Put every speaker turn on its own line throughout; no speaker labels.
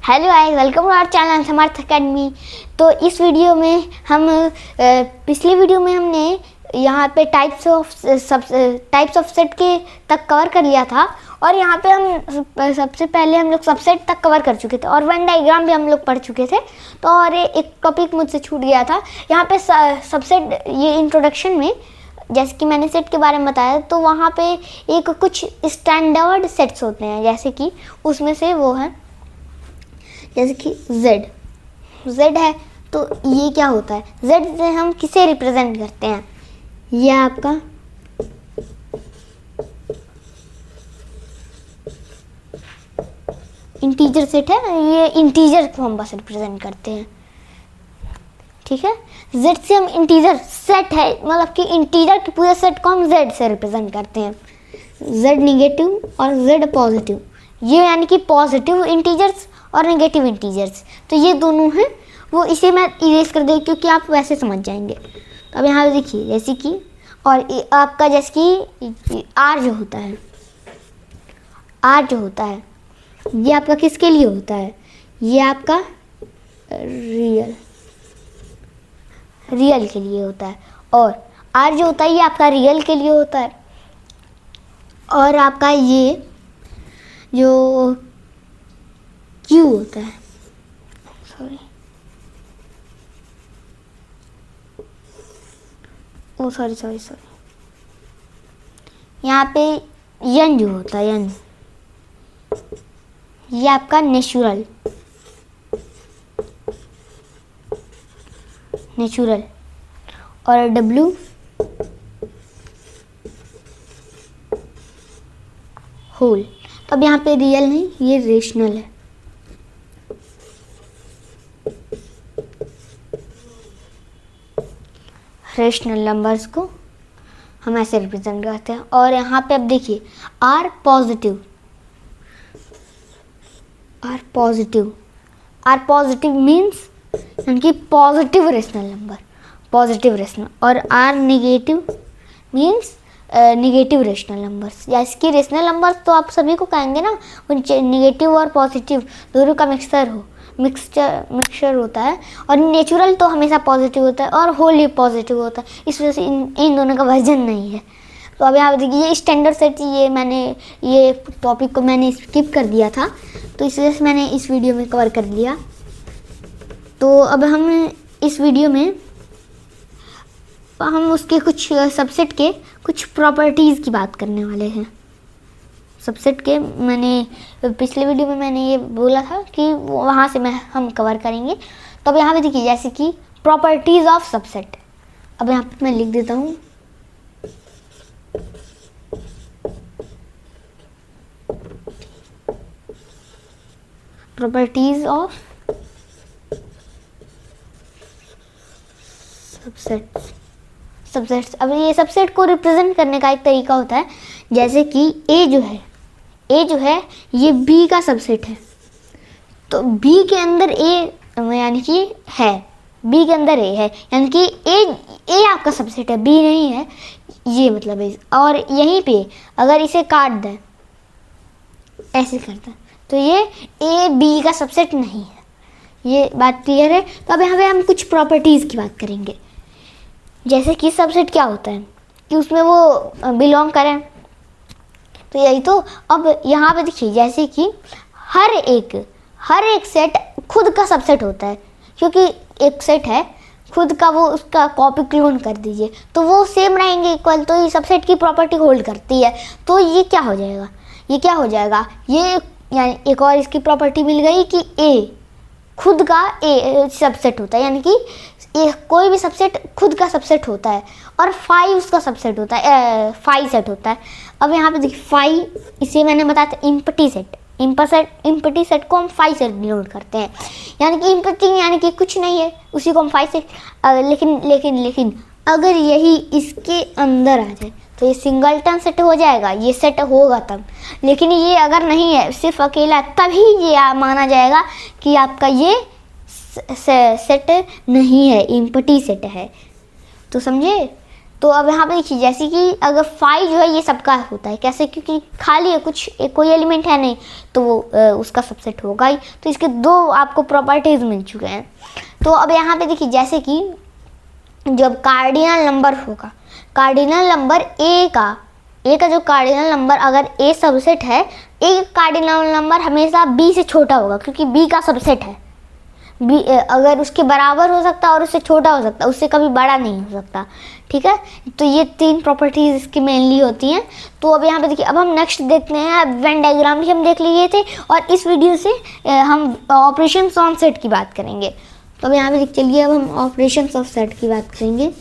Hello guys, welcome to our channel Samarth academy. तो इस video में हम पिछली वीडियो में हमने यहाँ पे टाइप्स ऑफ सेट के तक कवर कर लिया था और यहाँ पे हम सबसे पहले हम लोग सबसेट तक कवर कर चुके थे और वेन डायग्राम भी हम लोग पढ़ चुके थे। तो और एक टॉपिक मुझसे छूट गया था यहाँ पे सबसेट, ये इंट्रोडक्शन में जैसे कि मैंने सेट के बारे में बताया, तो वहाँ पे एक कुछ स्टैंडर्ड सेट्स होते हैं, जैसे कि उसमें से वो है जैसे कि Z है। तो ये क्या होता है, Z से हम किसे रिप्रेजेंट करते हैं, ये आपका इंटीजर सेट है, ये इंटीजर को हम बस रिप्रेजेंट करते हैं, ठीक है। Z से हम इंटीजर सेट है, मतलब कि इंटीजर के पूरे सेट को हम Z से रिप्रेजेंट करते हैं। Z नेगेटिव और Z पॉजिटिव, ये यानी कि पॉजिटिव इंटीजर्स और नेगेटिव इंटीजर्स, तो ये दोनों हैं वो, इसे मैं इरेज कर दूँ क्योंकि आप वैसे समझ जाएंगे। तो अब यहाँ पे देखिए जैसे कि, और आपका जैसे कि R जो होता है, ये आपका किसके लिए होता है, ये आपका रियल के लिए होता है, और R जो होता है ये आपका रियल के लिए होता है। और आपका ये जो Q होता है, सॉरी यहाँ पे N जो होता है, N ये आपका नेचुरल और W होल। तो अब यहाँ पे रियल नहीं, ये रेशनल है। रेशनल नंबर्स को हम ऐसे रिप्रेजेंट करते हैं। और यहाँ पे अब देखिए R पॉजिटिव मीन्स यानी कि पॉजिटिव रेशनल, और R negative means negative rational numbers. जैसे कि रेशनल नंबर्स तो आप सभी को कहेंगे ना, नेगेटिव और पॉजिटिव दोनों का मिक्सचर होता है, और नेचुरल तो हमेशा पॉजिटिव होता है और होल ही पॉजिटिव होता है, इस वजह से इन दोनों का वर्जन नहीं है। तो अब यहाँ देखिए ये स्टैंडर्ड सेट, ये टॉपिक को मैंने स्किप कर दिया था, तो इस वजह से मैंने इस वीडियो में कवर कर लिया। तो अब हम इस वीडियो में हम उसके कुछ सबसेट के कुछ प्रॉपर्टीज़ की बात करने वाले हैं। सबसेट के मैंने पिछले वीडियो में मैंने ये बोला था कि वहाँ से हम कवर करेंगे। तो अब यहाँ पे देखिए जैसे कि प्रॉपर्टीज़ ऑफ सबसेट, अब यहाँ पे मैं लिख देता हूँ प्रॉपर्टीज़ ऑफ सबसेट्स। अब ये सबसेट को रिप्रेजेंट करने का एक तरीका होता है, जैसे कि ए जो है ये B का सबसेट है, तो B के अंदर A यानी कि है, B के अंदर A है, यानी कि A आपका सबसेट है, B नहीं है, ये मतलब है। और यहीं पे अगर इसे काट दें, ऐसे करता, तो ये A B का सबसेट नहीं है। ये बात क्लियर है। तो अब यहाँ पे हम कुछ प्रॉपर्टीज़ की बात करेंगे, जैसे कि सबसेट क्या होता है कि उसमें वो बिलोंग करें, तो यही तो। अब यहाँ पे देखिए जैसे कि हर एक सेट खुद का सबसेट होता है, क्योंकि एक सेट है खुद का, वो उसका कॉपी क्लोन कर दीजिए तो वो सेम रहेंगे, इक्वल, तो ये सबसेट की प्रॉपर्टी होल्ड करती है। तो ये क्या हो जाएगा, ये यानी एक और इसकी प्रॉपर्टी मिल गई कि A खुद का सबसेट होता है, यानी कि कोई भी सबसेट खुद का सबसेट होता है, और फाई उसका सबसेट होता है, फाई सेट होता है। अब यहाँ पे देखिए फाई, इसे मैंने बताया था इम्पटी सेट को हम फाई से डिनोट करते हैं, यानी कि इम्पटी यानी कि कुछ नहीं है, उसी को हम फाई से। लेकिन अगर यही इसके अंदर आ जाए तो ये सिंगलटन सेट हो जाएगा, ये सेट होगा तब। लेकिन ये अगर नहीं है, सिर्फ अकेला, तभी ये माना जाएगा कि आपका ये सेट नहीं है, इम्पटी सेट है। तो समझे, तो अब यहाँ पे देखिए जैसे कि अगर 5 जो है ये सबका होता है, कैसे, क्योंकि खाली है, कुछ कोई एलिमेंट है नहीं, तो वो उसका सबसेट होगा ही। तो इसके 2 आपको प्रॉपर्टीज मिल चुके हैं। तो अब यहाँ पे देखिए जैसे कि जब कार्डिनल नंबर होगा, कार्डिनल नंबर ए का जो कार्डिनल नंबर अगर ए सबसेट है, ए कार्डिनल नंबर हमेशा बी से छोटा होगा, क्योंकि बी का सबसेट है। बी अगर उसके बराबर हो सकता है और उससे छोटा हो सकता है, उससे कभी बड़ा नहीं हो सकता। ठीक है, तो ये 3 प्रॉपर्टीज इसकी मेनली होती हैं। तो अब यहाँ पे देखिए, अब हम नेक्स्ट देखते हैं। वेन डायग्राम भी हम देख लिए थे और इस वीडियो से हम ऑपरेशंस ऑन सेट की बात करेंगे। तो अब यहाँ पे देख चलिए, अब हम ऑपरेशंस ऑफ सेट की बात करेंगे।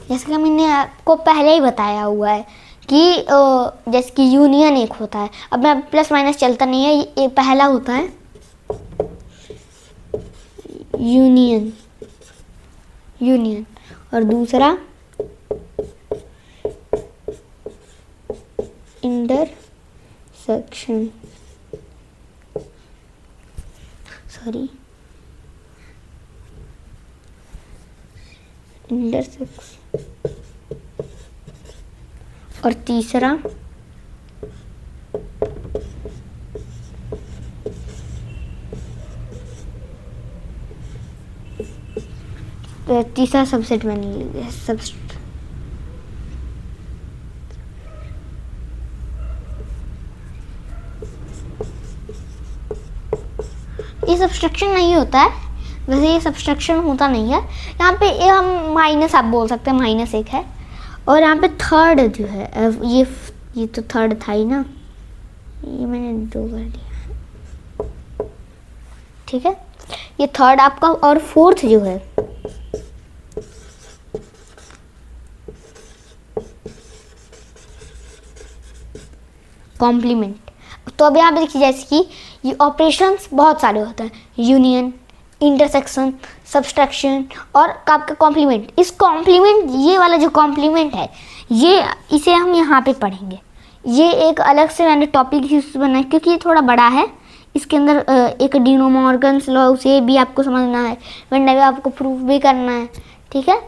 जैसे कि मैंने आपको पहले ही बताया हुआ है कि जैसे कि यूनियन एक होता है। अब मैं प्लस माइनस चलता नहीं है, ये पहला होता है यूनियन, और दूसरा इंटरसेक्शन, और तीसरा सबसेट में नहीं लिया, सबसेट। ये सब्सट्रैक्शन नहीं होता है, वैसे ये सब्सट्रैक्शन होता नहीं है। यहाँ पे ये हम माइनस, आप बोल सकते हैं -1 है। और यहाँ पे थर्ड जो है, ये तो थर्ड था ही ना, ये मैंने 2 कर दिया। ठीक है, ये थर्ड आपका, और फोर्थ जो है कॉम्प्लीमेंट। तो अब यहाँ पे देखिए जैसे कि ये ऑपरेशंस बहुत सारे होते हैं, यूनियन, इंटरसेक्शन, सब्सट्रैक्शन और आपका कॉम्प्लीमेंट। इस कॉम्प्लीमेंट, ये वाला जो कॉम्प्लीमेंट है, ये इसे हम यहाँ पे पढ़ेंगे। ये एक अलग से मैंने टॉपिक बनाया, क्योंकि ये थोड़ा बड़ा है। इसके अंदर एक डी मॉर्गन्स लॉ, उसे भी आपको समझना है, वेन डायग्राम आपको प्रूफ भी करना है। ठीक है,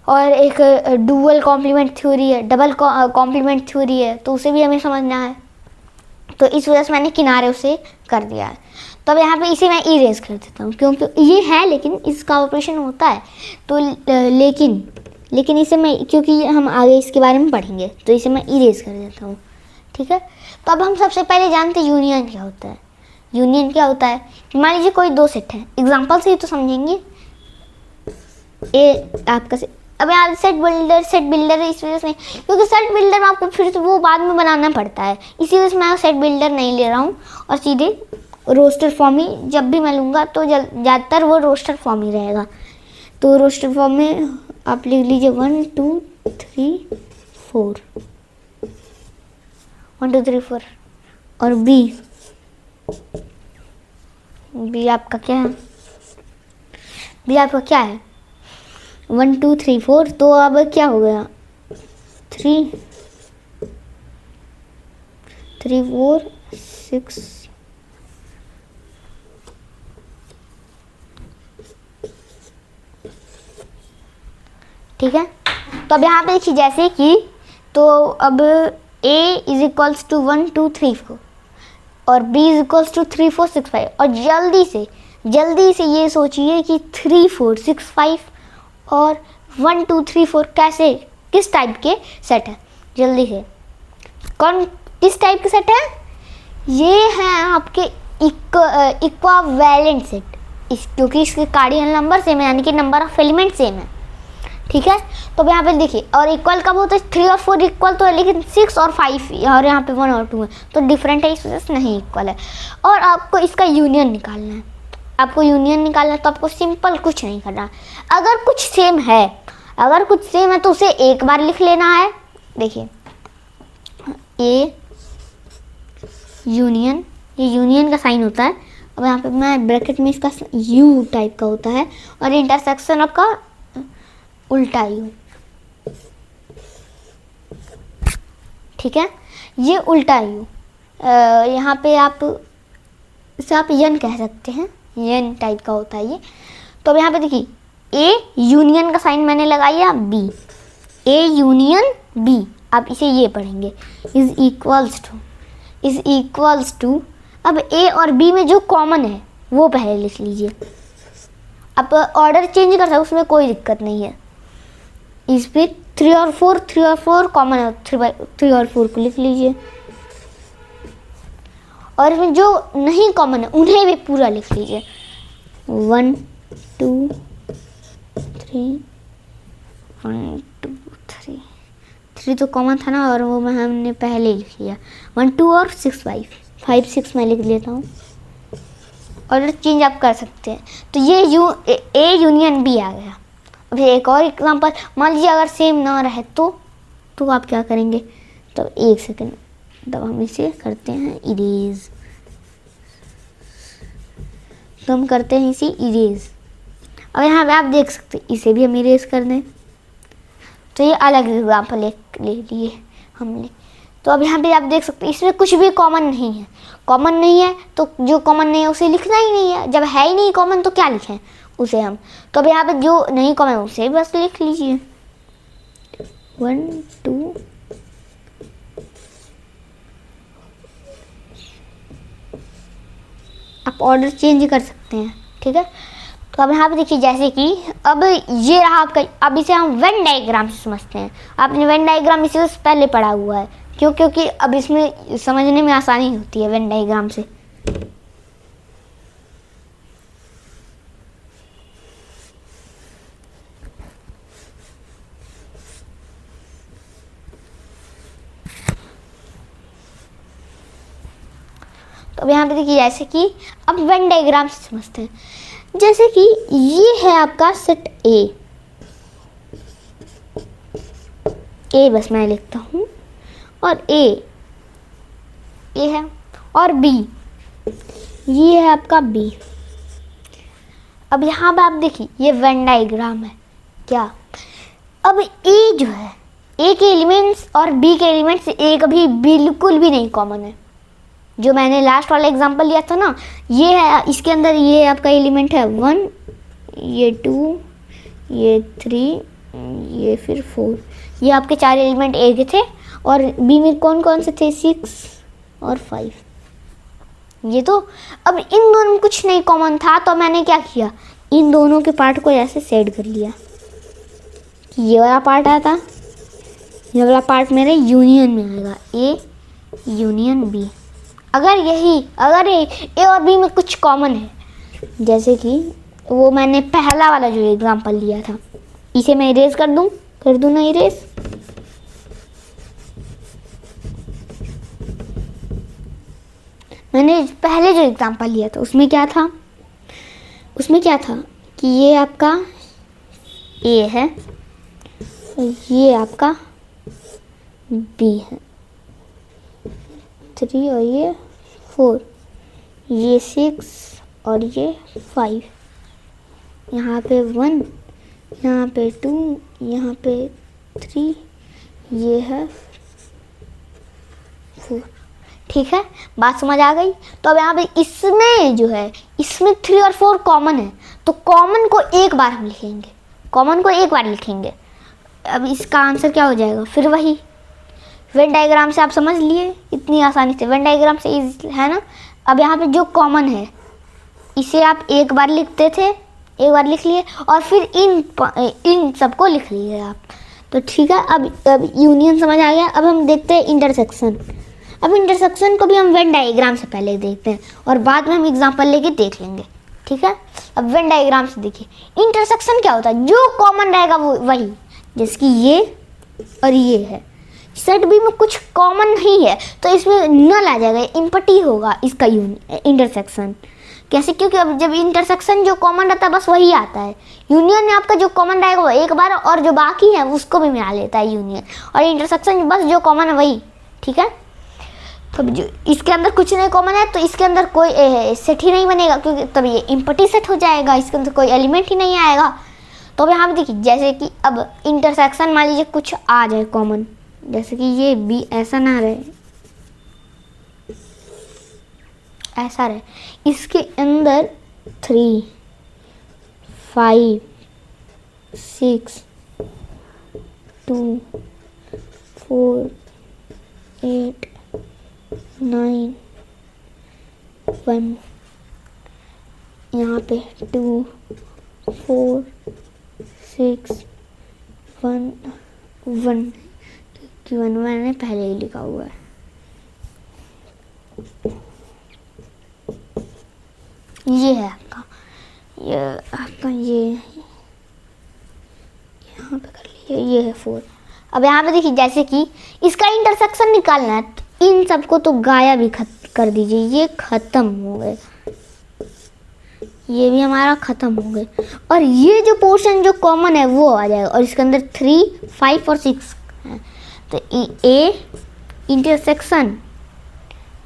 और एक डुअल कॉम्प्लीमेंट थ्योरी है, डबल कॉम्प्लीमेंट थ्योरी है, तो उसे भी हमें समझना है। तो इस वजह से मैंने किनारे उसे कर दिया है। तो अब यहाँ पे इसे मैं इरेज कर देता हूँ, क्योंकि ये है लेकिन इसका ऑपरेशन होता है। तो लेकिन इसे मैं, क्योंकि हम आगे इसके बारे में पढ़ेंगे, तो इसे मैं इरेज कर देता हूँ। ठीक है, तो अब हम सबसे पहले जानते हैं यूनियन क्या होता है। यूनियन क्या होता है, मान लीजिए कोई 2 सेट है, एग्जाम्पल से ही तो समझेंगे। आपका अब यहाँ सेट बिल्डर है, इस वजह से, क्योंकि सेट बिल्डर में आपको फिर से वो बाद में बनाना पड़ता है, इसी वजह से मैं सेट बिल्डर नहीं ले रहा हूँ और सीधे रोस्टर फॉर्म ही जब भी मैं लूँगा तो ज़्यादातर वो रोस्टर फॉर्म ही रहेगा। तो रोस्टर फॉर्म में आप लिख लीजिए 1 2 3 4, 1 2 3 4। और बी आपका क्या है, बी आपका क्या है 1 2 3 4। तो अब क्या हो गया 3 4 6। ठीक है, तो अब यहाँ पे देखिए जैसे कि, तो अब a इज इक्वल्स टू 1 2 3 4 और b इज इक्वल्स टू 3 4 6 5। और जल्दी से ये सोचिए कि 3 4 6 5 और 1 2 3 4 कैसे, किस टाइप के सेट है, जल्दी से किस टाइप के सेट है। ये है आपके इक्विवेलेंट सेट, क्योंकि इसके कार्डिनल नंबर सेम है, यानी कि नंबर ऑफ एलिमेंट सेम है। ठीक है, तो अब यहाँ पे देखिए, और इक्वल कब होता है, 3 और 4 इक्वल तो है, लेकिन 6 और 5 और यहाँ पे 1 और 2 है, तो डिफरेंट है, इस वजह से नहीं इक्वल है। और आपको इसका यूनियन निकालना है, तो आपको सिंपल कुछ नहीं करना। अगर कुछ सेम है तो उसे एक बार लिख लेना है। देखिए ए यूनियन, ये यूनियन का साइन होता है। अब यहाँ पे मैं ब्रैकेट में इसका यू टाइप का होता है, और इंटरसेक्शन आपका उल्टा यू। ठीक है, ये उल्टा यू, यहाँ पे आप इसे आप यन कह सकते हैं, यन टाइप का होता है ये। तो अब यहाँ पे देखिए ए यूनियन का साइन मैंने लगाया बी, ए यूनियन बी, आप इसे ये पढ़ेंगे इज इक्वल्स टू। अब ए और बी में जो कॉमन है वो पहले लिख लीजिए, आप ऑर्डर चेंज कर सकते, उसमें कोई दिक्कत नहीं है। इस पे 3 और 4 कॉमन है, 3 और 4 को लिख लीजिए, और इसमें जो नहीं कॉमन है उन्हें भी पूरा लिख लीजिए। 1 2 3 1 2 3 3 तो कॉमन था ना, और वो मैं हमने पहले ही लिख लिया। 1 2 और 6 5 6 मैं लिख लेता हूँ, और चेंज आप कर सकते हैं। तो ये ए यूनियन बी आ गया। अब एक और एग्जांपल, मान लीजिए अगर सेम ना रहे तो आप क्या करेंगे, तो एक सेकंड, तब हम इसे करते हैं इरेज, तो हम करते हैं इसे इरेज। अब यहाँ पे आप देख सकते हैं इसे भी हम इरेज कर दें, तो ये अलग एग्जांपल ले लिए हमने। तो अब यहाँ पे आप देख सकते हैं इसमें कुछ भी कॉमन नहीं है, कॉमन नहीं है तो जो कॉमन नहीं है उसे लिखना ही नहीं है, जब है ही नहीं कॉमन तो क्या लिखें उसे हम। तो अब यहाँ पे जो नहीं कॉमन है उसे बस लिख लीजिए 1 2 आप ऑर्डर चेंज कर सकते हैं, ठीक है। तो अब यहाँ पे देखिए जैसे कि अब ये रहा आपका, अब इसे हम वेन डायग्राम से समझते हैं। आपने वेन डायग्राम इसे पहले पढ़ा हुआ है, क्योंकि अब इसमें समझने में आसानी होती है वेन डायग्राम से। तो अब यहाँ पे देखिए जैसे कि अब वेन डायग्राम से समझते हैं। जैसे कि ये है आपका सेट ए बस मैं लिखता हूँ, और ए है, और बी ये है आपका बी। अब यहाँ पे आप देखिए ये वेन डायग्राम है क्या। अब ए जो है, ए के एलिमेंट्स और बी के एलिमेंट्स ए कभी बिल्कुल भी नहीं कॉमन है। जो मैंने लास्ट वाला एग्जांपल लिया था ना, ये है, इसके अंदर ये आपका एलिमेंट है 1, ये 2, ये 3, ये फिर 4, ये आपके 4 एलिमेंट ए के थे, और बी में कौन कौन से थे 6 और 5। ये तो अब इन दोनों में कुछ नहीं कॉमन था, तो मैंने क्या किया, इन दोनों के पार्ट को ऐसे सेट कर लिया कि ये वाला पार्ट आता, ये वाला पार्ट मेरे यूनियन में आएगा, ए यूनियन बी। अगर ए और बी में कुछ कॉमन है, जैसे कि वो मैंने पहला वाला जो एग्जांपल लिया था, इसे मैं इरेज कर दूं ना इरेज। मैंने पहले जो एग्जांपल लिया था उसमें क्या था कि ये आपका ए है, ये आपका बी है, 3 और ये 4, ये 6 और ये 5, यहाँ पे 1, यहाँ पे 2, यहाँ पे 3, ये है 4। ठीक है, बात समझ आ गई। तो अब यहाँ पे इसमें जो है, इसमें 3 और 4 कॉमन है, तो कॉमन को एक बार हम लिखेंगे, अब इसका आंसर क्या हो जाएगा, फिर वही वेन डायग्राम से आप समझ लिए इतनी आसानी से, वेन डायग्राम से है ना। अब यहाँ पे जो कॉमन है इसे आप एक बार लिखते थे, एक बार लिख लिए, और फिर इन सबको लिख लिए आप। तो ठीक है, अब यूनियन समझ आ गया। अब हम देखते हैं इंटरसेक्शन। अब इंटरसेक्शन को भी हम वेन डायग्राम से पहले देखते हैं, और बाद में हम एग्जांपल लेके देख लेंगे, ठीक है। अब वेन डायग्राम से देखिए इंटरसेक्शन क्या होता है, जो कॉमन रहेगा वो वही, जैसे कि ये और ये है, सेट बी में कुछ कॉमन नहीं है तो इसमें नल आ जाएगा, इम्पटी होगा इसका इंटरसेक्शन। कैसे, क्योंकि अब जब इंटरसेक्शन जो कॉमन रहता है बस वही आता है। यूनियन में आपका जो कॉमन रहेगा वो एक बार, और जो बाकी है उसको भी मिला लेता है यूनियन, और इंटरसेक्शन बस जो कॉमन है वही, ठीक है। तो जो इसके अंदर कुछ नहीं कॉमन है तो इसके अंदर कोई सेट ही नहीं बनेगा, क्योंकि तब ये इम्पटी सेट हो जाएगा, इसके अंदर कोई एलिमेंट ही नहीं आएगा। तो अब यहाँ पे देखिए जैसे कि अब इंटरसेक्शन मान लीजिए कुछ आ जाए कॉमन, जैसे कि ये बी ऐसा ना रहे, ऐसा रहे, इसके अंदर 3 5 6 2 4 8 9 1, यहाँ पे 2 4 6 1 1, क्योंकि 1 मैंने पहले ही लिखा हुआ है। ये है आपका, ये यहाँ पे कर लीजिए, ये है 4। अब यहाँ पे देखिए जैसे कि इसका इंटरसेक्शन निकालना है, तो इन सबको तो गायब ही कर दीजिए, ये खत्म हो गए, ये भी हमारा खत्म हो गए, और ये जो पोर्शन जो कॉमन है वो आ जाएगा, और इसके अंदर 3 5 और 6 है, तो ए इंटरसेक्शन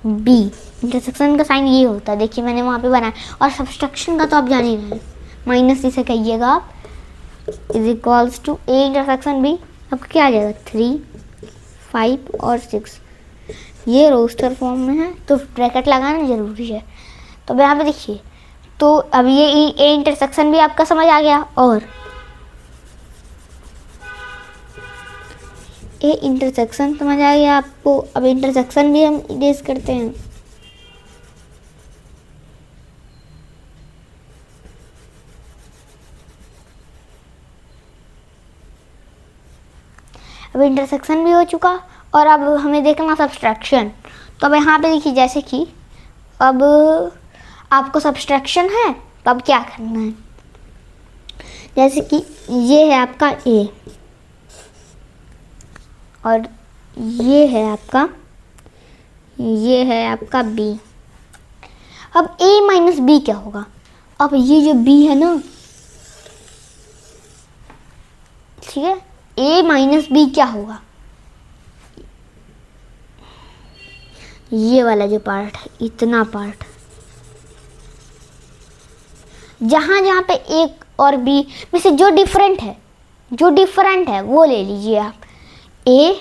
बी, इंटरसेक्शन का साइन ये होता है, देखिए मैंने वहाँ पे बनाया। और सब्सट्रैक्शन का तो आप जान ही रहे हैं, माइनस इसे कहिएगा आप, is equals to A intersection B, आपका क्या आ जाएगा 3 5 और 6, ये रोस्टर फॉर्म में है तो ब्रैकेट लगाना जरूरी है। तो अब यहाँ पे देखिए, तो अब ये ए इंटरसेक्शन भी आपका समझ आ गया, और ए इंटरसेक्शन समझ आ गया आपको। अब इंटरसेक्शन भी हम इरेज करते हैं, अब इंटरसेक्शन भी हो चुका, और अब हमें देखना सब्सट्रैक्शन। तो अब यहाँ पे देखिए जैसे कि अब आपको सब्सट्रैक्शन है, तो अब क्या करना है, जैसे कि ये है आपका ए और ये है आपका बी। अब a माइनस बी क्या होगा, अब ये जो b है ना, ठीक है, a माइनस बी क्या होगा, ये वाला जो पार्ट है, इतना पार्ट, जहां जहां पे a और b में से जो डिफरेंट है वो ले लीजिए आप, a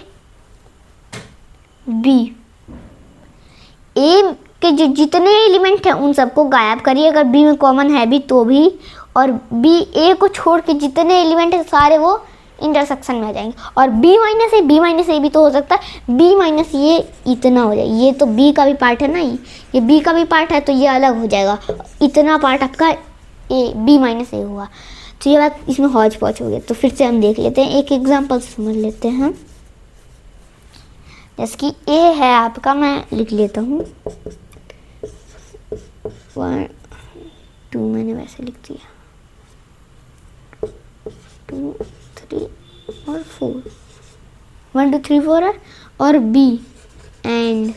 b, a के जो जितने एलिमेंट हैं उन सबको गायब करिए, अगर b में कॉमन है भी तो भी, और b a को छोड़ के जितने एलिमेंट हैं सारे वो इंटरसेक्शन में आ जाएंगे, और b माइनस ए भी तो हो सकता है, b माइनस ये इतना हो जाए, ये तो b का भी पार्ट है ना, ये b का भी पार्ट है, तो ये अलग हो जाएगा, इतना पार्ट आपका b माइनस ए हुआ। तो ये बात इसमें हौज पौच हो गया। तो फिर से हम देख लेते हैं, एक एग्जाम्पल से समझ लेते हैं। जैसे कि a है आपका, मैं लिख लेता हूँ 1 2, मैंने वैसे लिख दिया 2 3 और 4, 1 2 3 4 है, और b and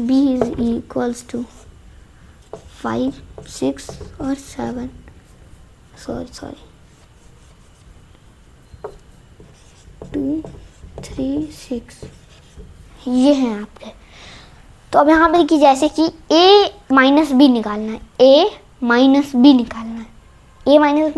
b is equals to 5 6 और 7, सॉरी 2 3 6, ये हैं आपके। तो अब यहाँ पे देखिए जैसे कि a माइनस बी निकालना है, a माइनस बी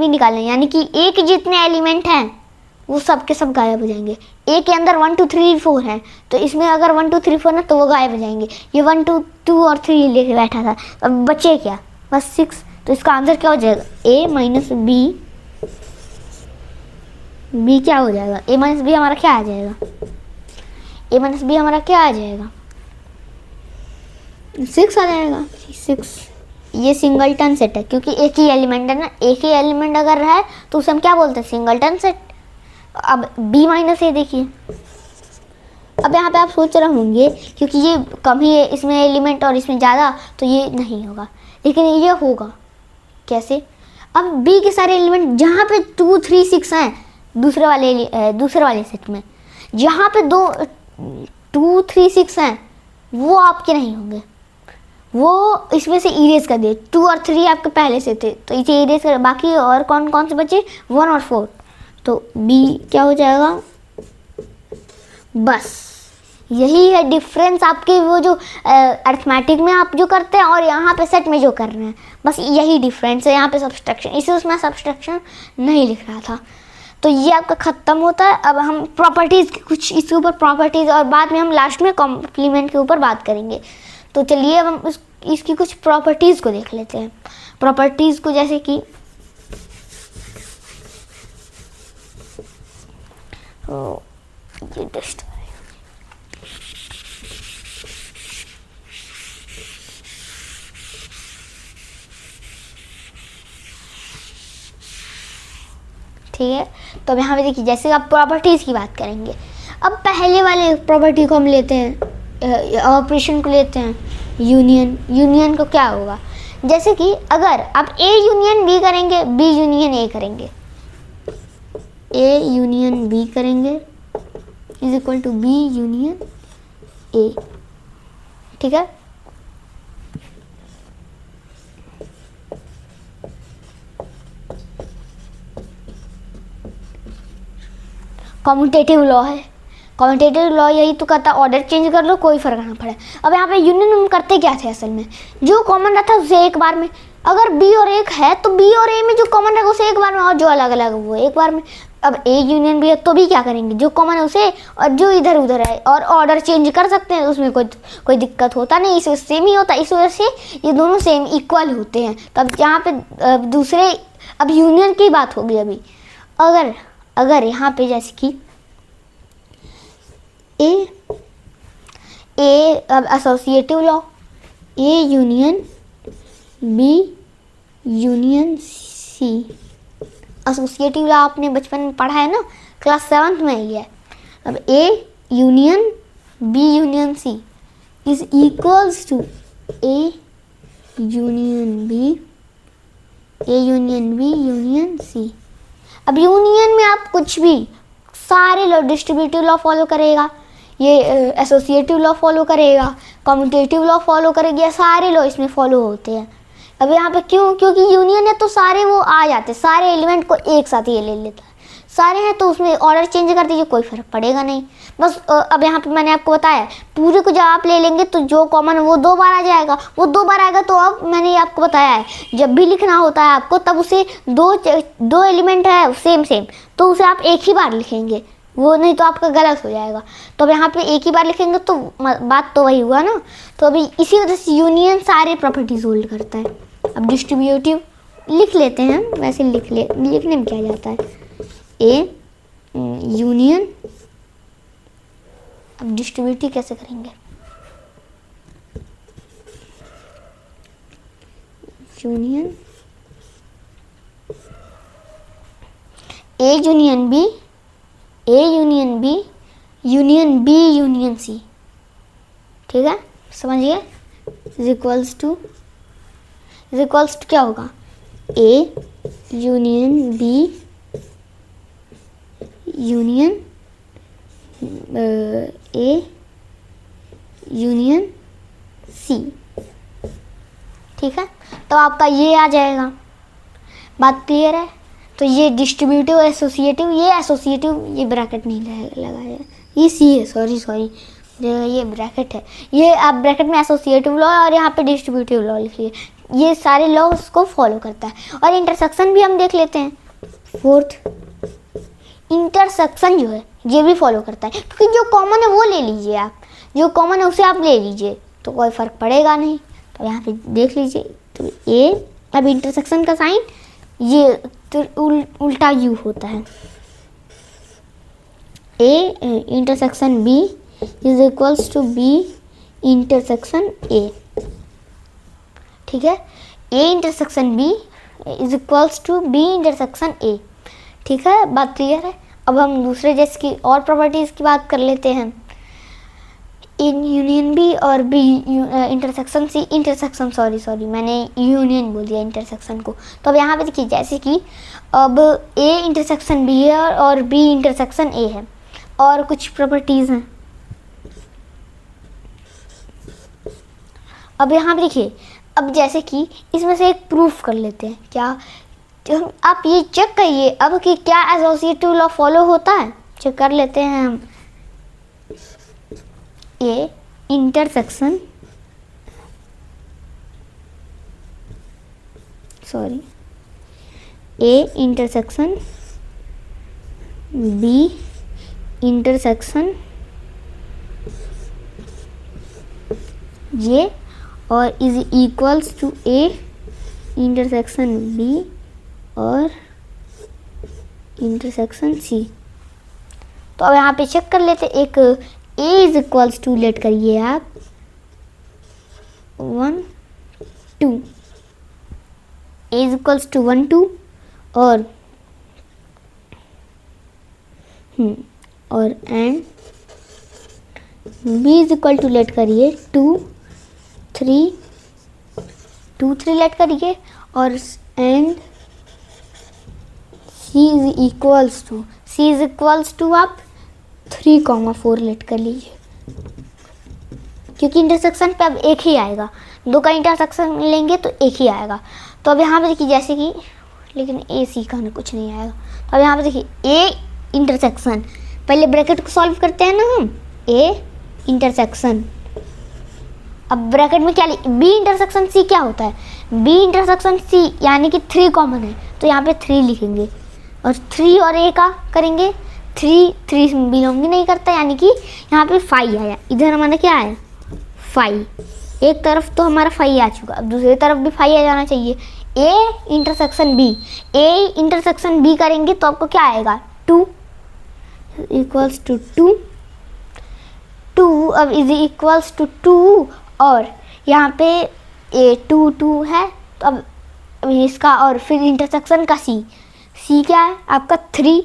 निकालना है, यानी कि a के जितने एलिमेंट हैं वो सब के सब गायब हो जाएंगे। a के अंदर 1 2 3 4 है, तो इसमें अगर 1 2 3 4 ना तो वो गायब हो जाएंगे। ये 1 2 2 और 3 लेके बैठा था, अब बचे क्या, बस 6। तो इसका आंसर क्या हो जाएगा, a माइनस बी क्या हो जाएगा, a माइनस बी हमारा क्या आ जाएगा, a माइनस बी हमारा क्या आ जाएगा 6 आ जाएगा 6। ये सिंगलटन सेट है क्योंकि एक ही एलिमेंट है ना, एक ही एलिमेंट अगर है तो उसे हम क्या बोलते हैं, सिंगलटन सेट। अब b माइनस ए देखिए, अब यहाँ पे आप सोच रहे होंगे क्योंकि ये कम ही है इसमें एलिमेंट और इसमें ज़्यादा, तो ये नहीं होगा, लेकिन ये होगा। कैसे, अब b के सारे एलिमेंट जहाँ पे 2 3 6 हैं दूसरे वाले सेट में, जहाँ पे 2 3 6 हैं वो आपके नहीं होंगे, वो इसमें से इरेज कर दिए। 2 और 3 आपके पहले से थे तो इसे इरेज कर, बाकी और कौन कौन से बचे 1 और 4, तो b क्या हो जाएगा। बस यही है डिफरेंस आपके वो जो अरिथमेटिक में आप जो करते हैं और यहाँ पे सेट में जो कर रहे हैं, बस यही डिफरेंस है। यहाँ पे सब्सट्रैक्शन, इसे उसमें सब्सट्रैक्शन नहीं लिख रहा था। तो ये आपका ख़त्म होता है। अब हम प्रॉपर्टीज़ की कुछ इसके ऊपर प्रॉपर्टीज़ और बाद में हम लास्ट में कॉम्प्लीमेंट के ऊपर बात करेंगे। तो चलिए अब हम इसकी कुछ प्रॉपर्टीज़ को देख लेते हैं। प्रॉपर्टीज़ को जैसे कि ये डस्ट ठीक है। तो अब यहाँ पे देखिए जैसे आप प्रॉपर्टीज़ की बात करेंगे, अब पहले वाले प्रॉपर्टी को हम लेते हैं, ऑपरेशन को लेते हैं यूनियन। यूनियन को क्या होगा, जैसे कि अगर आप ए यूनियन बी करेंगे, बी यूनियन ए करेंगे, ए यूनियन बी करेंगे is equal to B union A. ठीक है। कॉम्यूटेटिव लॉ है। कॉम्यूटेटिव लॉ यही तो कहता है ऑर्डर चेंज कर लो, कोई फर्क ना पड़े। अब यहाँ पे यूनियन हम करते क्या थे असल में, जो कॉमन रहता है उसे एक बार में, अगर बी और एक है तो बी और ए में जो कॉमन रहेगा उसे एक बार में, और जो अलग अलग वो एक बार में। अब ए यूनियन बी है तो भी क्या करेंगे, जो कॉमन है उसे, और जो इधर उधर है, और ऑर्डर चेंज कर सकते हैं, उसमें कोई दिक्कत होता नहीं, इसमें सेम ही होता है। इस वजह से ये दोनों सेम इक्वल होते हैं। तब यहाँ पे दूसरे, अब यूनियन की बात होगी अभी। अगर यहाँ पे जैसे कि ए अब associative law, A union B union C. Associative law आपने बचपन में पढ़ा है ना, क्लास 7th में ही है। अब A union B union C is equals to A union B, A union B union C. अब यूनियन में आप कुछ भी, सारे लॉ, डिस्ट्रीब्यूटिव लॉ फॉलो करेगा, ये एसोसिएटिव लॉ फॉलो करेगा, कम्यूटेटिव लॉ फॉलो करेगा, ये सारे लॉ इसमें फॉलो होते हैं। अब यहाँ पे क्यों, क्योंकि यूनियन है तो सारे वो आ जाते हैं, सारे एलिमेंट को एक साथ ये ले लेता है। सारे हैं तो उसमें ऑर्डर चेंज कर दीजिए, कोई फर्क पड़ेगा नहीं। बस अब यहाँ पे मैंने आपको बताया, पूरे को जब आप ले लेंगे तो जो कॉमन है वो 2 बार आ जाएगा, वो 2 बार आएगा। तो अब मैंने आपको बताया है, जब भी लिखना होता है आपको, तब उसे दो एलिमेंट है सेम तो उसे आप एक ही बार लिखेंगे, वो नहीं तो आपका गलत हो जाएगा। तो अब यहाँ पे एक ही बार लिखेंगे तो बात तो वही हुआ ना। तो अभी इसी वजह से यूनियन सारे प्रॉपर्टीज होल्ड करता है। अब डिस्ट्रीब्यूटिव लिख लेते हैं, वैसे लिखने में क्या जाता है, ए यूनियन। अब डिस्ट्रीब्यूटिव कैसे करेंगे, union A union B, A union B, union B union C. ठीक है, समझिए। इज इक्वल्स टू क्या होगा, A union B union A union C. ठीक है, तो आपका ये आ जाएगा। बात क्लियर है। तो ये डिस्ट्रीब्यूटिव एसोसिएटिव, ये एसोसिएटिव, ये ब्रैकेट नहीं लगाया, ये सी है, सॉरी ये ब्रैकेट है। ये आप ब्रैकेट में एसोसिएटिव लॉ और यहाँ पे डिस्ट्रीब्यूटिव लॉ लिखिए। ये सारे लॉ उसको फॉलो करता है। और इंटरसेक्शन भी हम देख लेते हैं। 4th, इंटरसेक्शन जो है ये भी फॉलो करता है, क्योंकि जो कॉमन है वो ले लीजिए आप, जो कॉमन है उसे आप ले लीजिए तो कोई फ़र्क पड़ेगा नहीं। तो यहाँ पे देख लीजिए, तो ए, अब इंटरसेक्शन का साइन ये तो उल्टा यू होता है। A intersection B is equals to B intersection A. ठीक है, A intersection B is equals to B intersection A. ठीक है, बात क्लियर है। अब हम दूसरे जैसे की और प्रॉपर्टीज़ की बात कर लेते हैं। इन यूनियन बी और B intersection C, intersection sorry मैंने यूनियन बोल दिया इंटरसेक्शन को। तो अब यहाँ पे देखिए, जैसे कि अब ए इंटरसेक्शन बी है और बी इंटरसेक्शन ए है, और कुछ प्रॉपर्टीज़ हैं। अब यहाँ पे देखिए, अब जैसे कि इसमें से एक प्रूफ कर लेते हैं। क्या, आप ये चेक करिए अब कि क्या एसोसिएटिव लॉ फॉलो होता है। चेक कर लेते हैं हम। A intersection A intersection B intersection ये और is equals to A intersection B और इंटरसेक्शन सी। तो अब यहाँ पे चेक कर लेते, एक A is equals to, let करिए आप 1 2, ए इज इक्वल्स टू 1 2 और and B is equal to, let करिए 2 3 2 3 लेट करिए और and C is equals to आप 3,4 लेट कर लीजिए, क्योंकि इंटरसेक्शन पे अब एक ही आएगा, दो का इंटरसेक्शन लेंगे तो एक ही आएगा। तो अब यहाँ पे देखिए जैसे कि, लेकिन ए सी का ना कुछ नहीं आएगा। तो अब यहाँ पे देखिए ए इंटरसेक्शन, पहले ब्रैकेट को सॉल्व करते हैं ना हम, ए इंटरसेक्शन, अब ब्रैकेट में क्या बी इंटरसेक्शन सी क्या होता है, बी इंटरसेक्शन सी यानी कि 3 कॉमन है, तो यहाँ पे 3 लिखेंगे और 3 और ए का करेंगे, 3 बिलोंग नहीं करता, यानी कि यहाँ पे 5 आया, इधर हमारा क्या आया 5, एक तरफ तो हमारा 5 आ चुका, अब दूसरी तरफ भी 5 आ जाना चाहिए। ए इंटरसेक्शन बी करेंगे तो आपको क्या आएगा 2 इक्वल्स टू 2 अब इज इक्वल्स टू 2 और यहाँ पे ए 2 है, तो अब इसका और फिर इंटरसेक्शन का सी क्या है आपका 3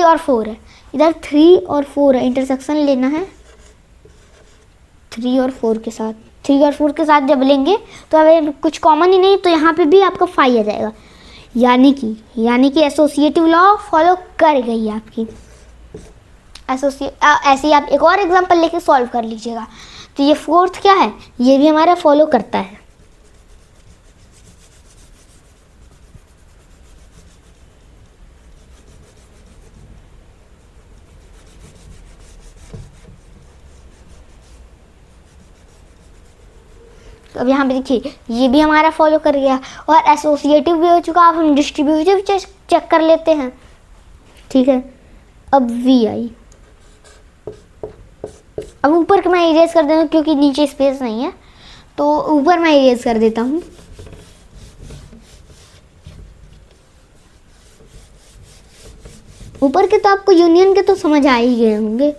और 4 है, इधर 3 और 4 है, इंटरसेक्शन लेना है 3 और 4 के साथ, 3 और 4 के साथ जब लेंगे तो अब कुछ कॉमन ही नहीं, तो यहाँ पे भी आपका 5 आ जाएगा, यानी कि एसोसिएटिव लॉ फॉलो कर गई आपकी। ऐसे ही आप एक और एग्जांपल लेके सॉल्व कर लीजिएगा। तो ये 4th क्या है, ये भी हमारा फॉलो करता है। तो अब यहाँ पे देखिए ये भी हमारा फॉलो कर गया और एसोसिएटिव भी हो चुका। अब हम डिस्ट्रीब्यूटिव चेक कर लेते हैं, ठीक है। अब वी आई, अब ऊपर का मैं इरेज कर देता हूँ क्योंकि नीचे स्पेस नहीं है, तो ऊपर मैं इरेज कर देता हूँ। ऊपर के तो आपको यूनियन के तो समझ आ ही गए होंगे।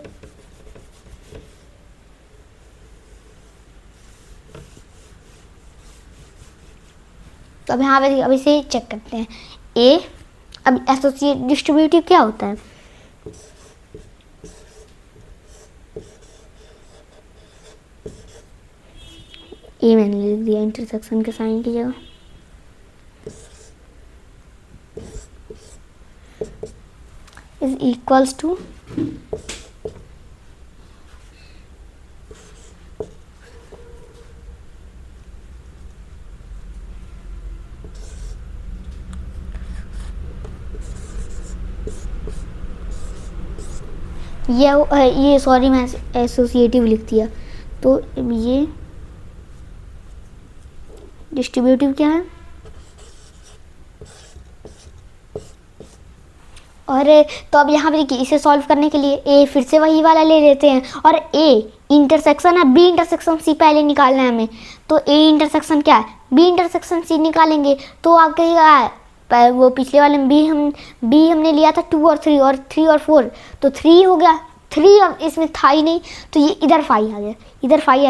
तो अब यहाँ पे अब इसे चेक करते हैं। ए, अब एसोसिएट डिस्ट्रीब्यूटिव क्या होता है, ए मैंने लिख दिया इंटरसेक्शन के साइन की जगह। इज इक्वल्स टू ये सॉरी मैं एसोसिएटिव लिख दिया। तो ये डिस्ट्रीब्यूटिव क्या है, और तो अब यहाँ पे देखिए इसे सॉल्व करने के लिए ए फिर से वही वाला ले लेते हैं, और ए इंटरसेक्शन है बी इंटरसेक्शन सी पहले निकालना है हमें। तो ए इंटरसेक्शन क्या है, बी इंटरसेक्शन सी निकालेंगे तो आपके क्या है, वो पिछले वाले में बी हमने लिया था 2 और 3 और 4, तो 3 हो गया, 3 अब इसमें था ही नहीं, तो ये इधर 5 आ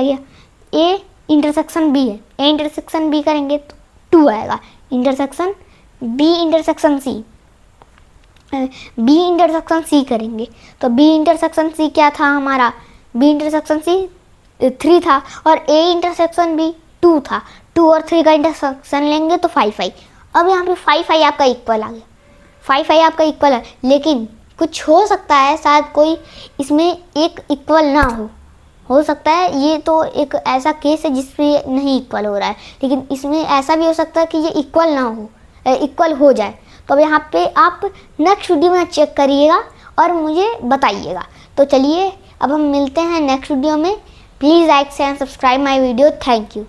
गया, ए इंटरसेक्शन बी है, ए इंटरसेक्शन बी करेंगे तो 2 आएगा, intersection B intersection C, B intersection C करेंगे तो बी इंटरसेक्शन सी क्या था हमारा, बी इंटरसेक्शन सी 3 था और ए इंटरसेक्शन बी 2 था, 2 और 3 का इंटरसेक्शन लेंगे तो 5 अब यहाँ पे 5 आपका इक्वल आ गया, 5 आपका इक्वल है। लेकिन कुछ हो सकता है, शायद कोई इसमें एक इक्वल ना हो सकता है, ये तो एक ऐसा केस है जिसमें नहीं इक्वल हो रहा है, लेकिन इसमें ऐसा भी हो सकता है कि ये इक्वल ना हो, इक्वल हो जाए। तो अब यहाँ पे आप नेक्स्ट वीडियो में चेक करिएगा और मुझे बताइएगा। तो चलिए अब हम मिलते हैं नेक्स्ट वीडियो में। Please like share and subscribe my video. Thank you.